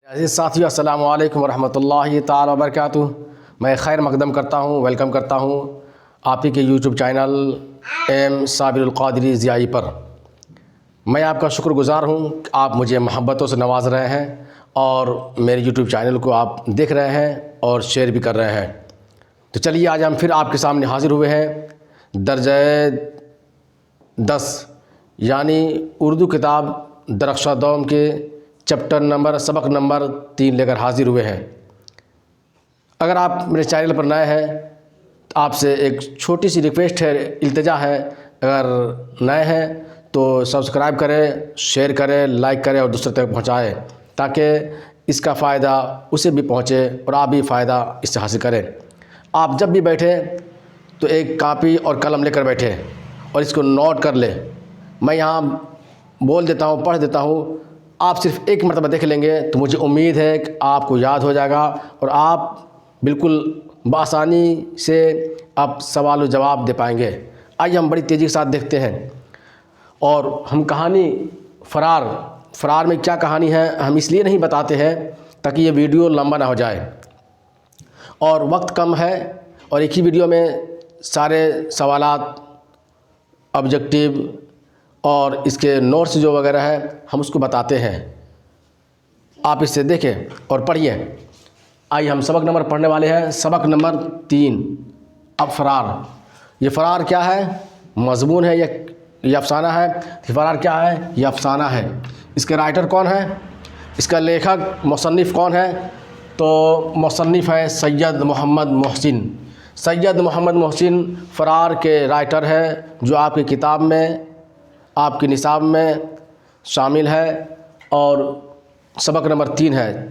अज़ीज़ साथियों, अस्सलामु अलैकुम वरहमतुल्लाहि ताला वबरकातुहू। मैं खैर मकदम करता हूँ, वेलकम करता हूँ आप ही के यूट्यूब चैनल एम साबिरुल क़ादरी ज़ियाई पर। मैं आपका शुक्रगुज़ार हूँ कि आप मुझे मोहब्बतों से नवाज़ रहे हैं और मेरे यूट्यूब चैनल को आप देख रहे हैं और शेयर भी कर रहे हैं। तो चलिए, आज हम फिर आपके सामने हाज़िर हुए हैं दर्जे 10 यानी उर्दू किताब दरख्शादौम के चैप्टर नंबर सबक नंबर 3 लेकर हाज़िर हुए हैं। अगर आप मेरे चैनल पर नए हैं तो आपसे एक छोटी सी रिक्वेस्ट है, इल्तिजा है, अगर नए हैं तो सब्सक्राइब करें, शेयर करें, लाइक करें और दूसरे तक पहुंचाएं ताकि इसका फ़ायदा उसे भी पहुंचे और आप भी फ़ायदा इससे हासिल करें। आप जब भी बैठें तो एक कापी और कलम लेकर बैठें और इसको नोट कर लें। मैं यहाँ बोल देता हूँ, पढ़ देता हूँ, आप सिर्फ एक मरतबा देख लेंगे तो मुझे उम्मीद है कि आपको याद हो जाएगा और आप बिल्कुल बआसानी से आप सवाल और जवाब दे पाएंगे। आइए हम बड़ी तेज़ी के साथ देखते हैं और हम कहानी फ़रार में क्या कहानी है हम इसलिए नहीं बताते हैं ताकि ये वीडियो लंबा ना हो जाए और वक्त कम है और एक ही वीडियो में सारे सवालात, ऑब्जेक्टिव और इसके नोट्स जो वगैरह है हम उसको बताते हैं। आप इससे देखें और पढ़िए। आइए हम सबक नंबर पढ़ने वाले हैं, सबक नंबर 3। अब फ़रार। ये फ़रार क्या है? मज़मून है, ये अफ़साना है। फ़रार क्या है? ये अफ़साना है। इसके राइटर कौन है? इसका लेखक मुसन्निफ़ कौन है? तो मुसन्निफ़ है सैयद मोहम्मद मोहसिन। सैयद मोहम्मद मोहसिन फ़रार के राइटर है जो आपकी किताब में, आपके निसाब में शामिल है और सबक नंबर 3 है।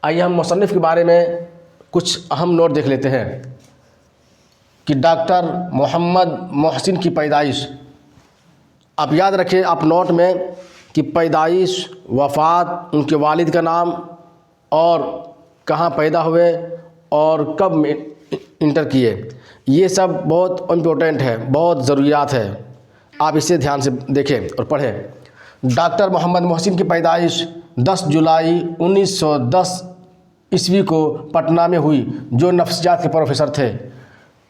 आइए हम मुसन्निफ़ के बारे में कुछ अहम नोट देख लेते हैं कि डॉक्टर मोहम्मद मोहसिन की पैदाइश। आप याद रखें आप नोट में कि पैदाइश, वफ़ात, उनके वालिद का नाम और कहाँ पैदा हुए और कब इंटर किए, ये सब बहुत इम्पोर्टेंट है, बहुत ज़रूरियात है। आप इसे ध्यान से देखें और पढ़ें। डॉक्टर मोहम्मद मोहसिन की पैदाइश 10 जुलाई 1910 ईस्वी को पटना में हुई, जो नफ्सियात के प्रोफेसर थे।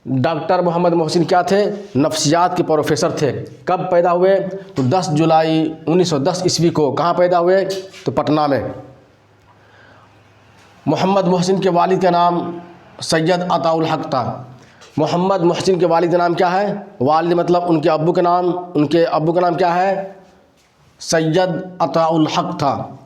डॉक्टर मोहम्मद मोहसिन क्या थे? नफ्सियात के प्रोफेसर थे। कब पैदा हुए? तो 10 जुलाई 1910 ईस्वी को। कहाँ पैदा हुए? तो पटना में। मोहम्मद मोहसिन के वालिद का नाम सैयद अताउल हक था। मोहम्मद मोहसिन के वालिद का नाम क्या है? वालिद मतलब उनके अब्बू का नाम। उनके अब्बू का नाम क्या है? सैयद अताउल हक था।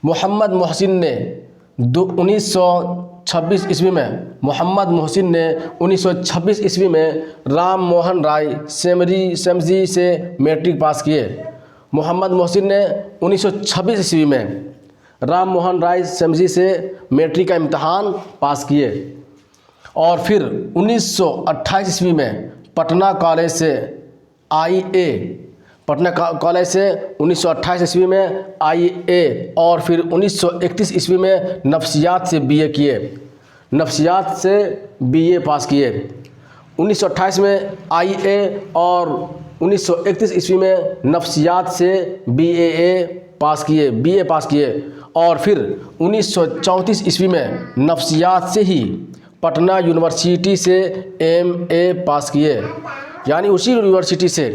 मोहम्मद मोहसिन ने 1926 ईस्वी में मोहम्मद मोहसिन ने 1926 ईस्वी में राम मोहन राय सेमजी से मैट्रिक पास किए। मोहम्मद मोहसिन ने 1926 ईस्वी में राम मोहन राय सेमजी से मैट्रिक का इम्तहान पास किए और फिर 1928 ईस्वी में पटना कॉलेज से पटना कॉलेज से 1928 ईस्वी में IA और फिर 1931 ईस्वी में नफ्सियात से BA किए। नफ्सियात से BA पास किए। 1928 में IA और 1931 ईस्वी में नफ्सियात से BA पास किए और फिर 1934 ईस्वी में नफ्सियात से ही पटना यूनिवर्सिटी से MA पास किए। यानी उसी यूनिवर्सिटी से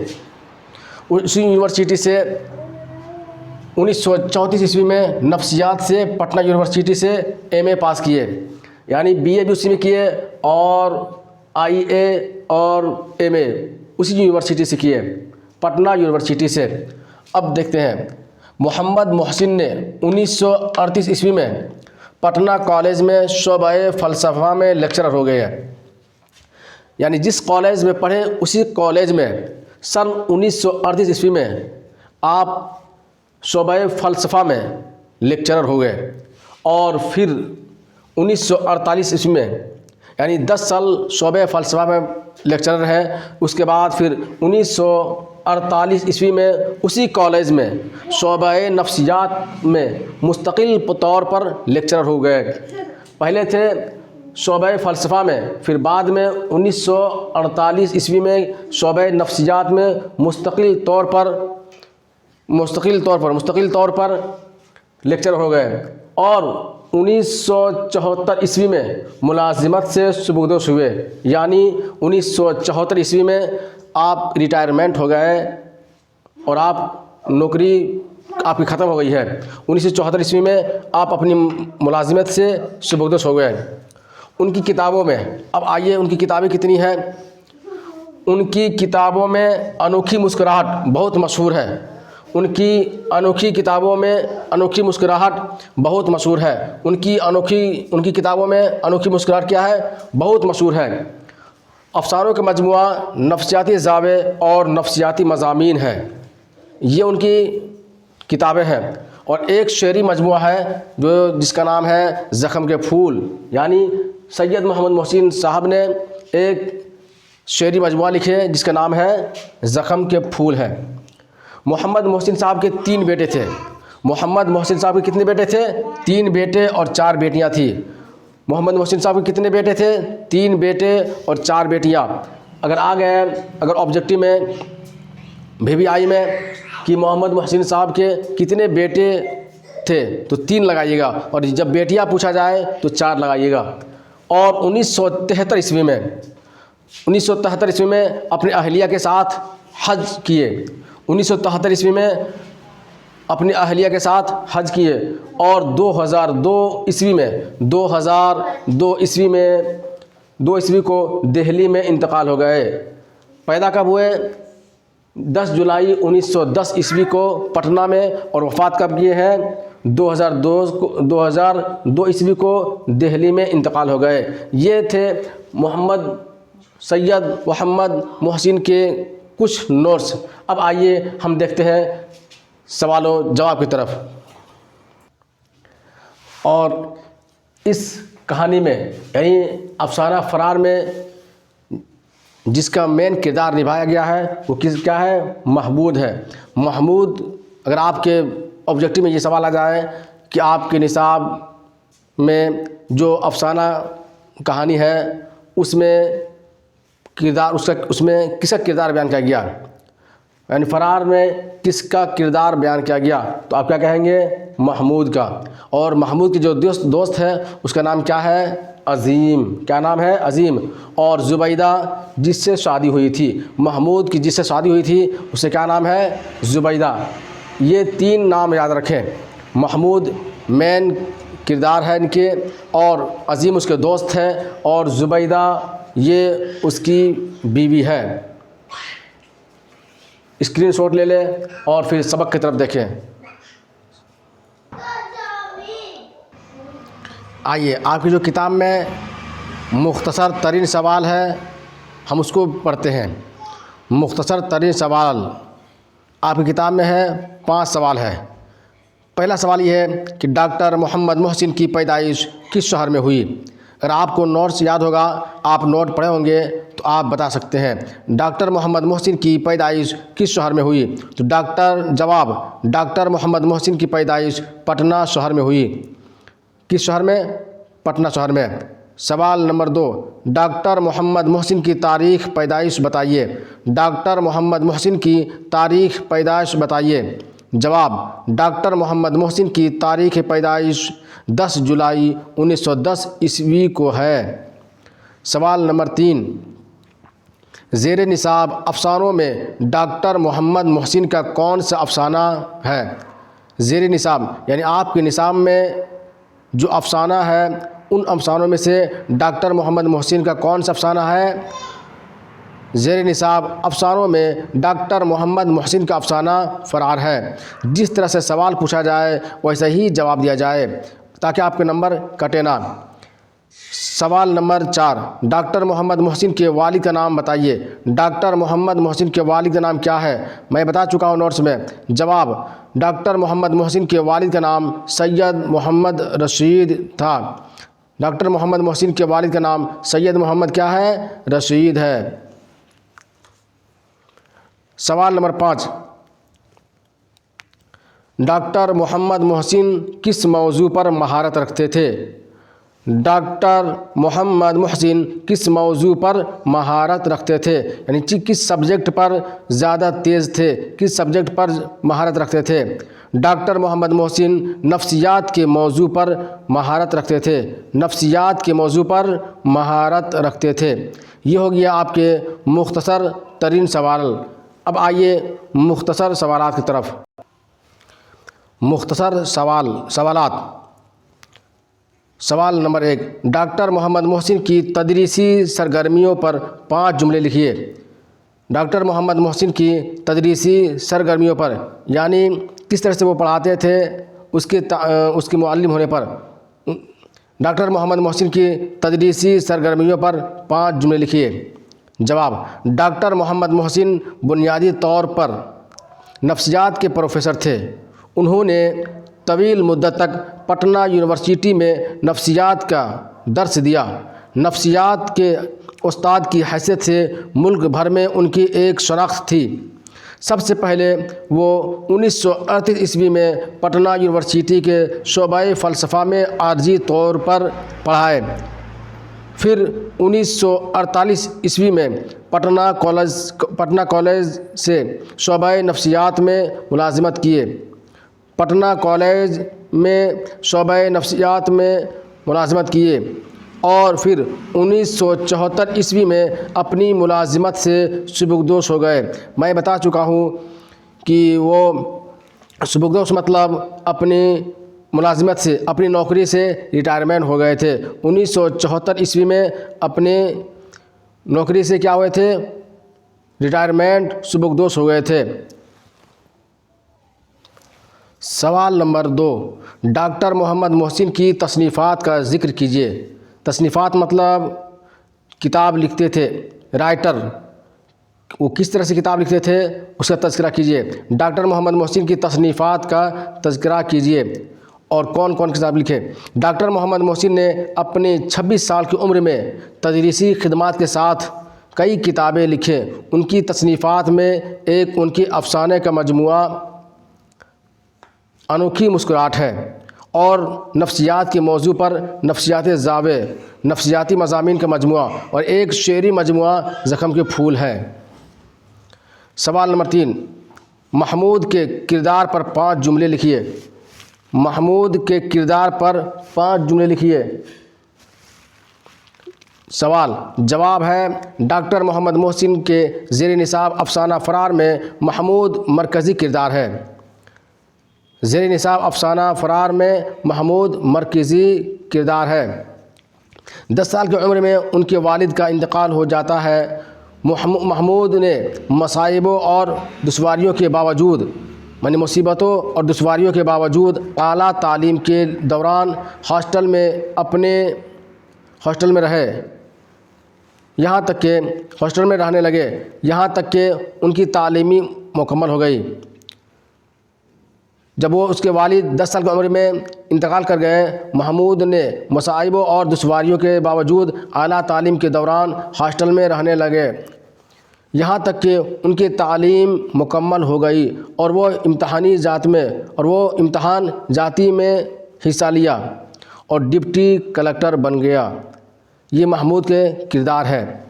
1934 ईस्वी में नफ्सियात से पटना यूनिवर्सिटी से MA पास किए। यानी BA भी उसी में किए और IA और MA उसी यूनिवर्सिटी से किए, पटना यूनिवर्सिटी से। अब देखते हैं, मोहम्मद मोहसिन ने 1938 ईस्वी में पटना कॉलेज में शोबे फ़लसफ़ा में लेक्चरर हो गए। यानी जिस कॉलेज में पढ़े उसी कॉलेज में सन 1938 ईस्वी में आप शोबे फ़लसफ़ा में लेक्चरर हो गए और फिर 1948 ईस्वी में, यानी 10 साल शोबे फ़लसफ़ा में लेक्चरर हैं। उसके बाद फिर 1948 ईस्वी में उसी कॉलेज में शोबे नफ्सियात में मुस्तकिल तौर पर लेक्चरर हो गए। पहले थे शोबे फ़लसफ़ा में, फिर बाद में 1948 ईस्वी में शोबे नफ्सियात में मुस्तकिल तौर पर लेक्चरर हो गए और 1974 ईस्वी में मुलाजिमत से सुबुकदोश हुए, यानी 1974 ईस्वी में आप रिटायरमेंट हो गए और आप नौकरी आपकी ख़त्म हो गई है। 1974 ईस्वी में आप अपनी मुलाजिमत से सुबुकदोश हो गए। उनकी किताबों में, अब आइए उनकी किताबें कितनी हैं। उनकी किताबों में अनोखी मुस्कुराहट बहुत मशहूर है। उनकी अनोखी किताबों में अनोखी मुस्कुराहट बहुत मशहूर है। उनकी किताबों में अनोखी मुस्कुराहट क्या है, बहुत मशहूर है। अफसानों का मजमुआ नफ्सियाती ज़ावे और नफ्सियाती मज़ामीन है, ये उनकी किताबें हैं। और एक शेरी मजमुआ है जिसका नाम है ज़ख्म के फूल, यानी सैयद मोहम्मद मोहसिन साहब ने एक शेरी मजमुआ लिखे जिसका नाम है ज़ख्म के फूल है। मोहम्मद मोहसिन साहब के 3 बेटे थे। मोहम्मद मोहसिन साहब के कितने बेटे थे? 3 बेटे और 4 बेटियां थी। मोहम्मद मोहसिन साहब के कितने बेटे थे? 3 बेटे और 4 बेटियां। अगर ऑब्जेक्टिव में VVI में कि मोहम्मद मोहसिन साहब के कितने बेटे थे तो 3 लगाइएगा, और जब बेटियां पूछा जाए तो 4 लगाइएगा। और 1973 ईस्वी में अपनी अहलिया के साथ हज किए। 1973 ईस्वी में अपनी अहलिया के साथ हज किए। और 2002 ईस्वी को दिल्ली में इंतकाल हो गए। पैदा कब हुए? 10 जुलाई 1910 ईस्वी को पटना में, और वफ़ात कब किए हैं? 2002 ईस्वी को दिल्ली में इंतकाल हो गए। ये थे सैयद मोहम्मद मोहसिन के कुछ नोट्स। अब आइए हम देखते हैं सवालों जवाब की तरफ। और इस कहानी में, यानी अफसाना फरार में जिसका मेन किरदार निभाया गया है वो क्या है? महमूद है। महमूद, अगर आपके ऑब्जेक्टिव में ये सवाल आ जाए कि आपके निसाब में जो अफसाना कहानी है उसमें किसका किरदार बयान किया गया, यानी फरार में किसका किरदार बयान किया गया, तो आप क्या कहेंगे? महमूद का। और महमूद की जो दोस्त है उसका नाम क्या है? अज़ीम। क्या नाम है? अज़ीम। और ज़ुबैदा जिससे शादी हुई थी, महमूद की जिससे शादी हुई थी उससे क्या नाम है? ज़ुबैदा। ये 3 नाम याद रखें। महमूद मेन किरदार है इनके, और अज़ीम उसके दोस्त हैं, और ज़ुबैदा ये उसकी बीवी है। स्क्रीनशॉट ले लें और फिर सबक की तरफ देखें। आइए आपकी जो किताब में मुख्तसर तरीन सवाल है हम उसको पढ़ते हैं। मुख्तसर तरीन सवाल आपकी किताब में है, 5 सवाल है। पहला सवाल ये है कि डॉक्टर मोहम्मद मोहसिन की पैदाइश किस शहर में हुई? अगर आपको नोट्स याद होगा, आप नोट पढ़े होंगे तो आप बता सकते हैं। डॉक्टर मोहम्मद मोहसिन की पैदाइश किस शहर में हुई? तो डॉक्टर मोहम्मद मोहसिन की पैदाइश पटना शहर में हुई। किस शहर में? पटना शहर में। सवाल नंबर 2, डॉक्टर मोहम्मद मोहसिन की तारीख़ पैदाइश बताइए। डॉक्टर मोहम्मद मोहसिन की तारीख़ पैदाइश बताइए। जवाब, डॉक्टर मोहम्मद मोहसिन की तारीख़ पैदाइश 10 जुलाई 1910 ईस्वी को है। सवाल नंबर 3, ज़ेर निसाब अफसानों में डॉक्टर मोहम्मद मोहसिन का कौन सा अफसाना है? ज़ेर निसाब यानी आपके निसाब में जो अफसाना है उन अफसानों में से डॉक्टर मोहम्मद मोहसिन का कौन सा अफसाना है? ज़ेर निसाब अफसानों में डॉक्टर मोहम्मद मोहसिन का अफसाना फरार है। जिस तरह से सवाल पूछा जाए वैसे ही जवाब दिया जाए ताकि आपके नंबर कटे ना। सवाल नंबर 4, डॉक्टर मोहम्मद मोहसिन के वालिद का नाम बताइए। डॉक्टर मोहम्मद मोहसिन के वालिद का नाम क्या है? मैं बता चुका हूँ नोट्स में। जवाब, डॉक्टर मोहम्मद मोहसिन के वालिद का नाम सैयद मोहम्मद रशीद था। डॉक्टर मोहम्मद मोहसिन के वालिद का नाम सैयद मोहम्मद क्या है? रशीद है। सवाल नंबर 5, डॉक्टर मोहम्मद मोहसिन किस मौजू पर महारत रखते थे? डॉक्टर मोहम्मद मोहसिन किस मौजू पर महारत रखते थे, यानी किस सब्जेक्ट पर ज़्यादा तेज़ थे, किस सब्जेक्ट पर महारत रखते थे? डॉक्टर मोहम्मद मोहसिन नफ्सियात के मौजू पर महारत रखते थे, नफ्सियात के मौजू पर महारत रखते थे। ये हो गया आपके मुख्तसर तरीन सवाल। अब आइए मुख्तसर सवालात की तरफ। मुख्तसर सवालात। सवाल नंबर 1, डॉक्टर मोहम्मद मोहसिन की तदरीसी सरगर्मियों पर 5 जुमले लिखिए। डॉक्टर मोहम्मद मोहसिन की तदरीसी सरगर्मियों पर, यानी किस तरह से वो पढ़ाते थे, उसके मुअल्लिम होने पर। डॉक्टर मोहम्मद मोहसिन की तदरीसी सरगर्मियों पर 5 जुमले लिखिए। जवाब, डॉक्टर मोहम्मद मोहसिन बुनियादी तौर पर नफ्सियात के प्रोफेसर थे। उन्होंने तवील मुद्दत तक पटना यूनिवर्सिटी में नफ्सियात का दर्स दिया। नफ्सियात के उस्ताद की हैसियत से मुल्क भर में उनकी एक शनाख्त थी। सबसे पहले वो 1938 ईस्वी में पटना यूनिवर्सिटी के शोबे फ़लसफ़ा में आर्जी तौर पर पढ़ाए। फिर 1948 ईस्वी में पटना कॉलेज से शोबे नफ्सियात में मुलाजिमत किए। पटना कॉलेज में शोबे नफ्सियात में मुलाजिमत किए और फिर 1974 ईस्वी में अपनी मुलाजिमत से सुबुकदोश हो गए। मैं बता चुका हूँ कि वो सुबुकदोश मतलब अपनी मुलाजिमत से, अपनी नौकरी से रिटायरमेंट हो गए थे। 1974 ईस्वी में अपने नौकरी से क्या हुए थे, रिटायरमेंट, सुबुकदोश हो गए थे। सवाल नंबर 2, डॉक्टर मोहम्मद मोहसिन की तसनीफ़ात का ज़िक्र कीजिए। तसनीफ़ात मतलब किताब लिखते थे, राइटर, वो किस तरह से किताब लिखते थे उसका तज़किरा कीजिए। डॉक्टर मोहम्मद मोहसिन की तसनीफ़ात का तज़किरा कीजिए और कौन कौन किताब लिखे। डॉक्टर मोहम्मद मोहसिन ने अपनी 26 साल की उम्र में तदरीसी खिदमात के साथ कई किताबें लिखे। उनकी तसनीफ़ात में एक उनकी अफ़साने का मजमुआ अनोखी मुस्कुराहट है और नफ्सियात के मौजू पर नफ्सियाती ज़ावे, नफ्सियाती मज़ामीन का मजमुआ और एक शेरी मजमुआ ज़ख्म के फूल है। सवाल नंबर 3, महमूद के किरदार पर 5 जुमले लिखिए। महमूद के किरदार पर 5 जुमले लिखिए। सवाल, जवाब है डॉक्टर मोहम्मद मोहसिन के ज़ेर निसाब अफ़साना फ़रार में महमूद मरकज़ी किरदार है। ज़ेर निसाब अफ़साना फ़रार में महमूद मरकज़ी किरदार है। 10 साल की उम्र में उनके वालिद का इंतकाल हो जाता है। महमूद ने मसाइबों और दुश्वारियों के बावजूद, माने मुसीबतों और दुश्वारियों के बावजूद आला तालीम के दौरान हॉस्टल में रहे, यहाँ तक के हॉस्टल में रहने लगे, यहाँ तक कि उनकी तालीमी मुकम्मल हो गई। जब वो उसके वालिद 10 साल की उम्र में इंतकाल कर गए, महमूद ने मसाइबों और दुश्वारियों के बावजूद आला तालीम के दौरान हॉस्टल में रहने लगे, यहाँ तक कि उनकी तालीम मुकम्मल हो गई और वो इम्तहान जाती में हिस्सा लिया और डिप्टी कलेक्टर बन गया। ये महमूद के किरदार है।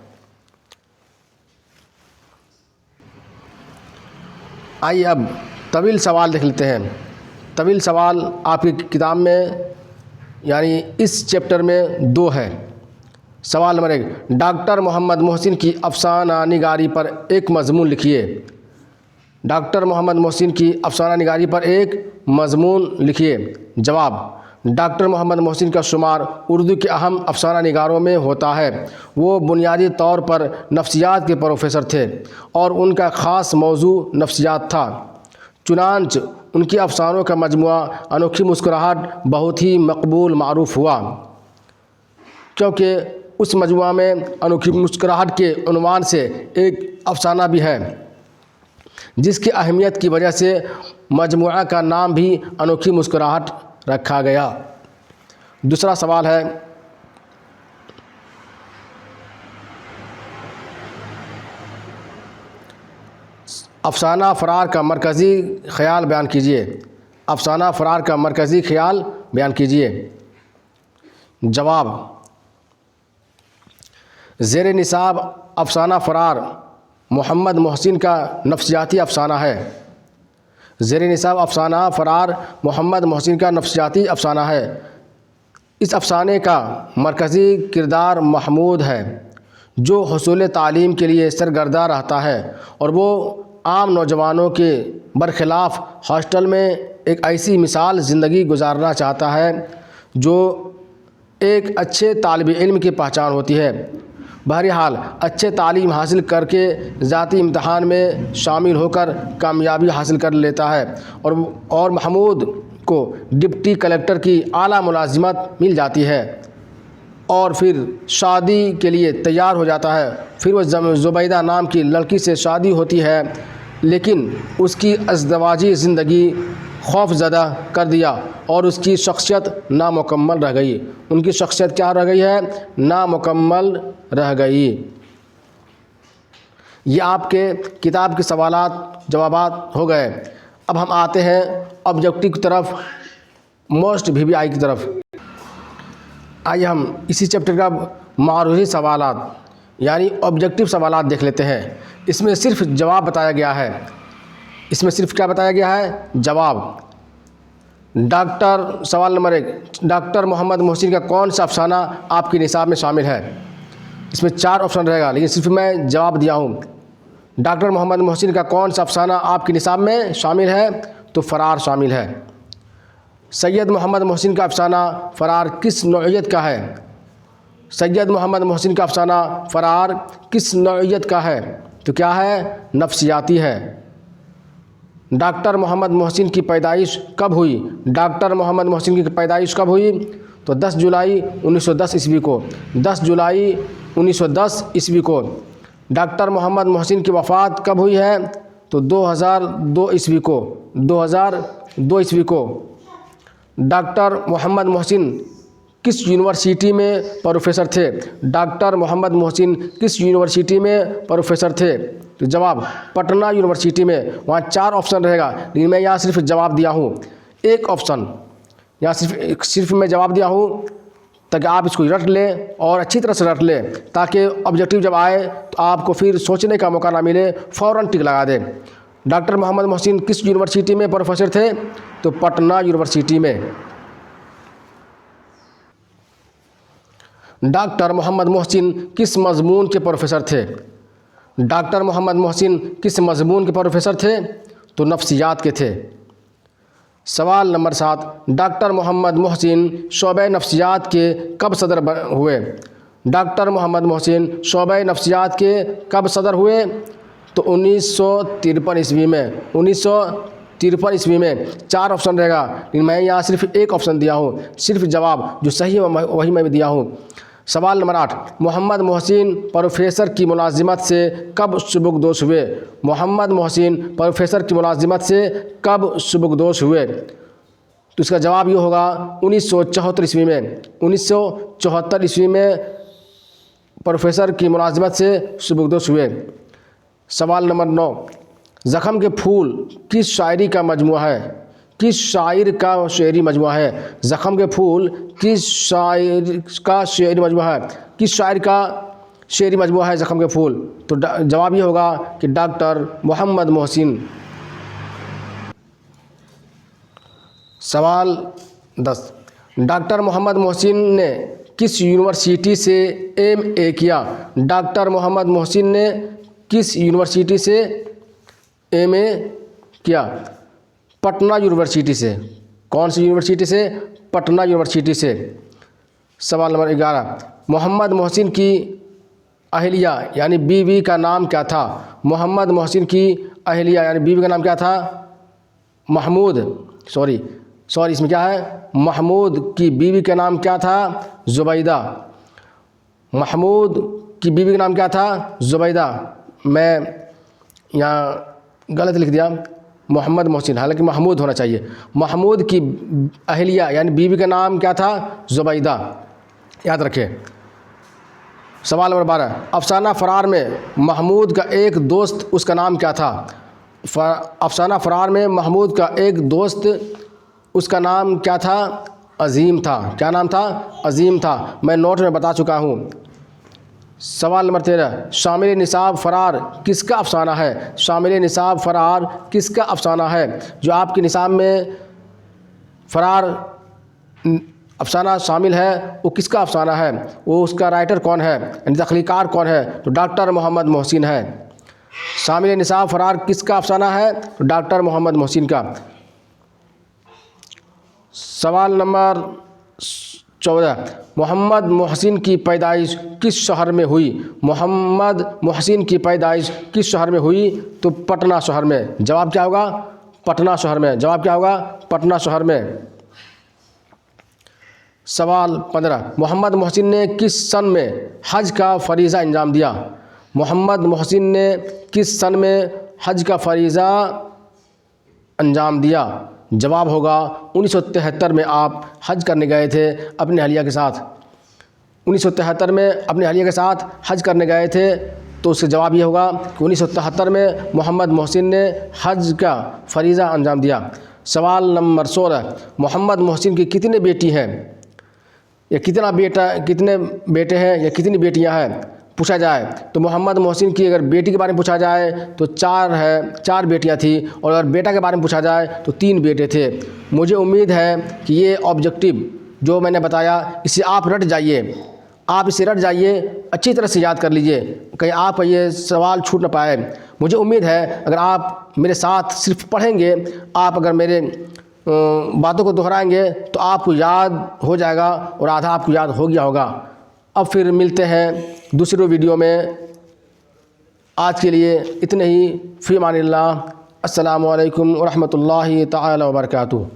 आइए अब तवील सवाल देख लेते हैं। तवील सवाल आपकी किताब में, यानी इस चैप्टर में 2 है। सवाल नंबर 1, डॉक्टर मोहम्मद मोहसिन की अफ़साना निगारी पर एक मज़मून लिखिए। डॉक्टर मोहम्मद मोहसिन की अफ़साना निगारी पर एक मज़मून लिखिए। जवाब, डॉक्टर मोहम्मद मोहसिन का शुमार उर्दू के अहम अफ़साना निगारों में होता है। वो बुनियादी तौर पर नफ्सियात के प्रोफेसर थे और उनका ख़ास मौजू नफ्सियात था। चुनांच उनकी अफ़सानों का मजमुआ अनोखी मुस्कुराहट बहुत ही मकबूल मारूफ़ हुआ, क्योंकि उस मजमुआ में अनोखी मुस्कुराहट के उन्वान से एक अफ़साना भी है, जिसकी अहमियत की वजह से मजमुआ का नाम भी अनोखी मुस्कुराहट रखा गया। दूसरा सवाल है, अफ़साना फ़रार का मरकज़ी ख़याल बयान कीजिए। अफ़साना फ़रार का मरकज़ी ख़याल बयान कीजिए। जवाब, ज़ेर निसाब अफ़साना फ़रार मोहम्मद मोहसिन का नफ्सियाती अफ़साना है। ज़ेर निसाब अफ़साना फ़रार मोहम्मद मोहसिन का नफ्सियाती अफ़साना है। इस अफ़साने का मरकज़ी किरदार महमूद है, जो हुसूल तालीम के लिए सरगर्दा रहता है और वो आम नौजवानों के बरख़िलाफ़ हॉस्टल में एक ऐसी मिसाल ज़िंदगी गुजारना चाहता है जो एक अच्छे तालिब इल्म की पहचान होती है। बहरहाल अच्छे तालीम हासिल करके ज़ाती इम्तहान में शामिल होकर कामयाबी हासिल कर लेता है और महमूद को डिप्टी कलेक्टर की आला मुलाजिमत मिल जाती है और फिर शादी के लिए तैयार हो जाता है। फिर वह ज़ुबैदा नाम की लड़की से शादी होती है, लेकिन उसकी अज़दवाजी ज़िंदगी खौफज़दा कर दिया और उसकी शख्सियत नामुकम्मल रह गई। उनकी शख्सियत क्या रह गई है? नामुकम्मल रह गई। ये आपके किताब के सवालात जवाबात हो गए। अब हम आते हैं ऑब्जेक्टिव की तरफ, मोस्ट VVI की तरफ। आइए हम इसी चैप्टर का मारूही सवालात यानी ऑब्जेक्टिव सवालात देख लेते हैं। इसमें सिर्फ जवाब बताया गया है। इसमें सिर्फ क्या बताया गया है? जवाब। डॉक्टर सवाल नंबर 1, डॉक्टर मोहम्मद मोहसिन का कौन सा अफसाना आपके निसाब में शामिल है? इसमें 4 ऑप्शन रहेगा, लेकिन सिर्फ मैं जवाब दिया हूँ। डॉक्टर मोहम्मद मोहसिन का कौन सा अफसाना आपके निसाब में शामिल है? तो फ़रार शामिल है। सैयद मोहम्मद मोहसिन का अफसाना फ़रार किस नौइयत का है? सैयद मोहम्मद मोहसिन का अफसाना फ़रार किस नौइयत का है? तो क्या है? नफ्सियाती है। डॉक्टर मोहम्मद मोहसिन की पैदाइश कब हुई? डॉक्टर मोहम्मद मोहसिन की पैदाइश कब हुई? तो 10 जुलाई 1910 ईस्वी को। 10 जुलाई 1910 ईस्वी को। डॉक्टर मोहम्मद मोहसिन की वफ़ात कब हुई है? तो 2002 ईस्वी को। 2002 ईस्वी को। डॉक्टर मोहम्मद मोहसिन किस यूनिवर्सिटी में प्रोफेसर थे? डॉक्टर मोहम्मद मोहसिन किस यूनिवर्सिटी में प्रोफेसर थे? तो जवाब पटना यूनिवर्सिटी में। वहाँ 4 ऑप्शन रहेगा, लेकिन मैं यहाँ सिर्फ जवाब दिया हूँ एक ऑप्शन। यहाँ सिर्फ मैं जवाब दिया हूँ ताकि आप इसको रट लें और अच्छी तरह से रट लें, ताकि ऑब्जेक्टिव जब आए तो आपको फिर सोचने का मौका ना मिले, फ़ौरन टिक लगा दें। डॉक्टर मोहम्मद मोहसिन किस यूनिवर्सिटी में प्रोफेसर थे? तो पटना यूनिवर्सिटी में। डॉक्टर मोहम्मद मोहसिन किस मज़मून के प्रोफेसर थे? डॉक्टर मोहम्मद मोहसिन किस मज़मून के प्रोफेसर थे? तो नफ्सियात के थे। सवाल नंबर 7, डॉक्टर मोहम्मद मोहसिन शोबे नफ्सियात के कब सदर हुए? डॉक्टर मोहम्मद मोहसिन शोबे नफ्सियात के कब सदर हुए? तो 1953 ईस्वी में। 1953 ईस्वी में। 4 ऑप्शन रहेगा, लेकिन मैं यहाँ सिर्फ एक ऑप्शन दिया हूँ। सिर्फ जवाब जो सही है वही मैं दिया हूँ। सवाल नंबर 8, मोहम्मद मोहसिन प्रोफेसर की मुलाजिमत से कब सुबुकदोश हुए? मोहम्मद मोहसिन प्रोफेसर की मुलाजिमत से कब सुबुकदोश हुए? तो इसका जवाब ये होगा 1974 ईस्वी में। 1974 ईस्वी में प्रोफेसर की मुलाजिमत से सुबुकदोश हुए। सवाल नंबर 9, ज़ख़म के फूल किस शायरी का मजमुआ है? किस शायर का शेरी मजमुआ है? ज़ख़म के फूल किस शायर का शेरी मजमुआ है? किस शायर का शेरी मजमुआ है ज़ख़म के फूल? तो जवाब ये होगा कि डॉक्टर मोहम्मद मोहसिन। सवाल 10, डॉक्टर मोहम्मद मोहसिन ने किस यूनिवर्सिटी से MA किया? डॉक्टर मोहम्मद मोहसिन ने किस यूनिवर्सिटी से MA किया? पटना यूनिवर्सिटी से। कौन सी यूनिवर्सिटी से? पटना यूनिवर्सिटी से। सवाल नंबर 11, मोहम्मद मोहसिन की अहलिया यानी बीवी का नाम क्या था? मोहम्मद मोहसिन की अहलिया यानी बीवी का नाम क्या था? महमूद। सॉरी इसमें क्या है? महमूद की बीवी का नाम क्या था? ज़ुबैदा। महमूद की बीवी का नाम क्या था? ज़ुबैदा। मैं यहाँ गलत लिख दिया, मोहम्मद मोहसिन, हालांकि महमूद होना चाहिए। महमूद की अहलिया यानी बीवी का नाम क्या था? ज़ुबैदा। याद रखें। सवाल नंबर 12, अफसाना फ़रार में महमूद का एक दोस्त, उसका नाम क्या था? अफसाना फ़रार में महमूद का एक दोस्त, उसका नाम क्या था? अज़ीम था। क्या नाम था? अज़ीम था। मैं नोट में बता चुका हूँ। सवाल नंबर 13, शामिल निसाब फ़रार किसका अफसाना है? शामिल निसाब फ़रार किसका अफसाना है? जो आपके निसाब में फ़रार अफसाना शामिल है वो किसका अफसाना है? वो उसका राइटर कौन है, यानी तख्लीकार कौन है? तो डॉक्टर मोहम्मद मोहसिन है। शामिल निसाब फ़रार किसका अफसाना है? तो डॉक्टर मोहम्मद मोहसिन का। सवाल नंबर 14, मोहम्मद मोहसिन की पैदाइश किस शहर में हुई? मोहम्मद मोहसिन की पैदाइश किस शहर में हुई? तो पटना शहर में। जवाब क्या होगा? पटना शहर में। जवाब क्या होगा? पटना शहर में। सवाल 15, मोहम्मद मोहसिन ने किस सन में हज का फ़रीज़ा अंजाम दिया? मोहम्मद मोहसिन ने किस सन में हज का फ़रीज़ा अंजाम दिया? जवाब होगा 1973 में आप हज करने गए थे अपनी अहलिया के साथ। 1973 में अपनी अहलिया के साथ हज करने गए थे, तो उसका जवाब ये होगा कि 1973 में मोहम्मद मोहसिन ने हज का फ़रीज़ा अंजाम दिया। सवाल नंबर 16, मोहम्मद मोहसिन की कितनी बेटी हैं या कितने बेटे हैं या कितनी बेटियां हैं पूछा जाए तो मोहम्मद मोहसिन की अगर बेटी के बारे में पूछा जाए तो 4 बेटियां थी, और अगर बेटा के बारे में पूछा जाए तो 3 बेटे थे। मुझे उम्मीद है कि ये ऑब्जेक्टिव जो मैंने बताया इसे आप रट जाइए, आप इसे रट जाइए, अच्छी तरह से याद कर लीजिए, कहीं आप ये सवाल छूट ना पाए। मुझे उम्मीद है अगर आप मेरे साथ सिर्फ पढ़ेंगे, आप अगर मेरे बातों को दोहराएंगे तो आपको याद हो जाएगा और आधा आपको याद हो गया होगा। अब फिर मिलते हैं दूसरे वीडियो में। आज के लिए इतने ही। फ़ी अमानिल्लाह। अस्सलामु अलैकुम व रहमतुल्लाहि तआला व बरकातुहू।